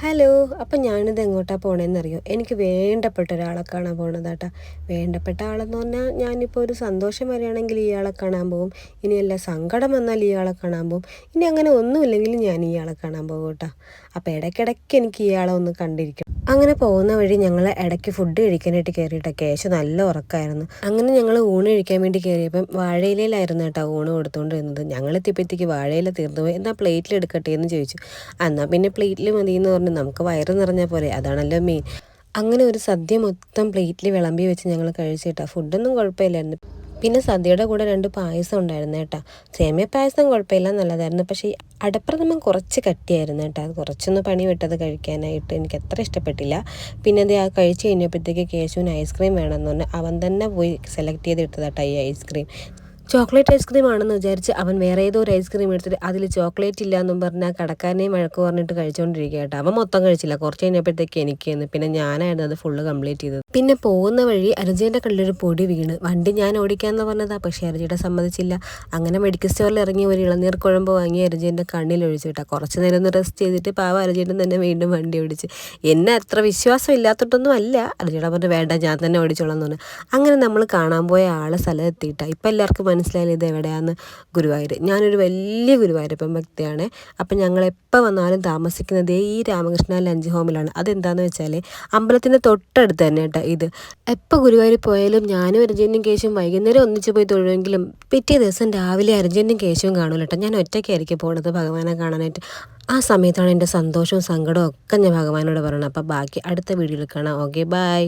Hello. അപ്പം ഞാനിത് എങ്ങോട്ടാണ് പോകണമെന്നറിയോ? എനിക്ക് വേണ്ടപ്പെട്ട ഒരാളെ കാണാൻ പോകണതാട്ടാ. വേണ്ടപ്പെട്ട ആളെന്ന് പറഞ്ഞാൽ ഞാനിപ്പോൾ ഒരു സന്തോഷം വരികയാണെങ്കിൽ ഇയാളെ കാണാൻ പോകും. ഇനിയല്ല സങ്കടം വന്നാൽ ഇയാളെ കാണാൻ പോകും. ഇനി അങ്ങനെ ഒന്നുമില്ലെങ്കിലും ഞാൻ ഇയാളെ കാണാൻ പോകും കേട്ടോ. അപ്പോൾ ഇടയ്ക്കിടയ്ക്ക് എനിക്ക് ഇയാളെ ഒന്ന് കണ്ടിരിക്കണം. അങ്ങനെ പോകുന്ന വഴി ഞങ്ങൾ ഇടയ്ക്ക് ഫുഡ് കഴിക്കാനായിട്ട് കയറിയിട്ടാ. കേശു നല്ല ഉറക്കമായിരുന്നു. അങ്ങനെ ഞങ്ങൾ ഊണ് കഴിക്കാൻ വേണ്ടി കയറിയപ്പം വാഴയിലയിലായിരുന്നു കേട്ടോ ഊണ് കൊടുത്തുകൊണ്ടിരുന്നത്. ഞങ്ങളെത്തിയപ്പോഴത്തേക്ക് വാഴയില തീർന്നു പോയി. എന്നാൽ പ്ലേറ്റിൽ എടുക്കട്ടെ എന്ന് ചോദിച്ചു. എന്നാൽ പിന്നെ പ്ലേറ്റിൽ മതി എന്ന് പറഞ്ഞു. നമുക്ക് വയറ് നിറഞ്ഞാൽ പോലെ, അതാണല്ലോ മെയിൻ. അങ്ങനെ ഒരു സദ്യ മൊത്തം പ്ലേറ്റിൽ വിളമ്പി വെച്ച് ഞങ്ങൾ കഴിച്ചിട്ടാ. ഫുഡൊന്നും കുഴപ്പമില്ലായിരുന്നു. പിന്നെ സദ്യയുടെ കൂടെ 2 പായസം ഉണ്ടായിരുന്നു കേട്ടോ. സേമിയ പായസം കുഴപ്പമില്ല, നല്ലതായിരുന്നു. പക്ഷേ ഈ അടപ്രഥമൻ കുറച്ച് കട്ടിയായിരുന്നു കേട്ടോ. അത് കുറച്ചൊന്ന് പണി വിട്ടത് കഴിക്കാനായിട്ട് എനിക്ക് അത്ര ഇഷ്ടപ്പെട്ടില്ല. പിന്നെ അത് കഴിച്ച് കഴിഞ്ഞപ്പോഴത്തേക്ക് കേശുവിന് ഐസ്ക്രീം വേണമെന്ന് പറഞ്ഞ് അവൻ തന്നെ പോയി സെലക്ട് ചെയ്തിട്ടത് കേട്ടോ ഈ ഐസ്ക്രീം. ചോക്ലേറ്റ് ഐസ്ക്രീം ആണെന്ന് വിചാരിച്ച് അവൻ വേറെ ഏതോ ഒരു ഐസ്ക്രീം എടുത്തിട്ട് അതിൽ ചോക്ലേറ്റ് ഇല്ല എന്നും പറഞ്ഞാൽ കടക്കാരനെയും വഴക്ക് പറഞ്ഞിട്ട് കഴിച്ചുകൊണ്ടിരിക്കുക കേട്ടോ. അവൻ മൊത്തം കഴിച്ചില്ല, കുറച്ച് കഴിഞ്ഞപ്പോഴത്തേക്ക് എനിക്കെന്ന്. പിന്നെ ഞാനായിരുന്നു അത് ഫുള്ള് കംപ്ലീറ്റ് ചെയ്തത്. പിന്നെ പോകുന്ന വഴി അർജുൻ്റെ കയ്യിലൊരു പൊടി വീണ്. വണ്ടി ഞാൻ ഓടിക്കാമെന്ന് പറഞ്ഞതാണ്, പക്ഷേ അർജുൻ്റെ സമ്മതിച്ചില്ല. അങ്ങനെ മെഡിക്കൽ സ്റ്റോറിൽ ഇറങ്ങി ഒരു ഇളനീർ കുഴമ്പ് വാങ്ങി അർജുൻ്റെ കണ്ണിലൊഴിച്ചു കേട്ടോ. കുറച്ച് നേരം ഒന്ന് റെസ്റ്റ് ചെയ്തിട്ട് പാവ അർജുൻ്റെ തന്നെ വീണ്ടും വണ്ടി ഓടിച്ച്. എന്നെ അത്ര വിശ്വാസം ഇല്ലാത്തിട്ടൊന്നും അല്ല. അർജുൻ്റെ പറഞ്ഞ് വേണ്ട ഞാൻ തന്നെ ഓടിച്ചോളാം എന്ന് പറഞ്ഞു. അങ്ങനെ നമ്മൾ കാണാൻ പോയ ആളെ സ്ഥലം എത്തിയിട്ടാണ്. ഇപ്പം എല്ലാവർക്കും മനസ്സിലായാലും ഇത് എവിടെയാണെന്ന്. ഗുരുവായൂർ. ഞാനൊരു വലിയ ഗുരുവായൂരപ്പൻ ഭക്തിയാണ്. അപ്പം ഞങ്ങൾ എപ്പോൾ വന്നാലും താമസിക്കുന്നത് ഈ രാമകൃഷ്ണ ലഞ്ച് ഹോമിലാണ്. അതെന്താണെന്ന് വെച്ചാൽ അമ്പലത്തിൻ്റെ തൊട്ടടുത്ത് തന്നെ കേട്ടോ ഇത്. എപ്പോൾ ഗുരുവായൂർ പോയാലും ഞാനും അർജുനും കേശും വൈകുന്നേരം ഒന്നിച്ച് പോയി തൊഴുമെങ്കിലും പിറ്റേ ദിവസം രാവിലെ അർജുനും കേശുവും കാണൂല കേട്ടോ. ഞാൻ ഒറ്റയ്ക്കായിരിക്കും പോണത് ഭഗവാനെ കാണാനായിട്ട്. ആ സമയത്താണ് എൻ്റെ സന്തോഷവും സങ്കടവും ഒക്കെ ഞാൻ ഭഗവാനോട് പറയണം. അപ്പോൾ ബാക്കി അടുത്ത വീഡിയോയിൽ കാണാം. Okay, by.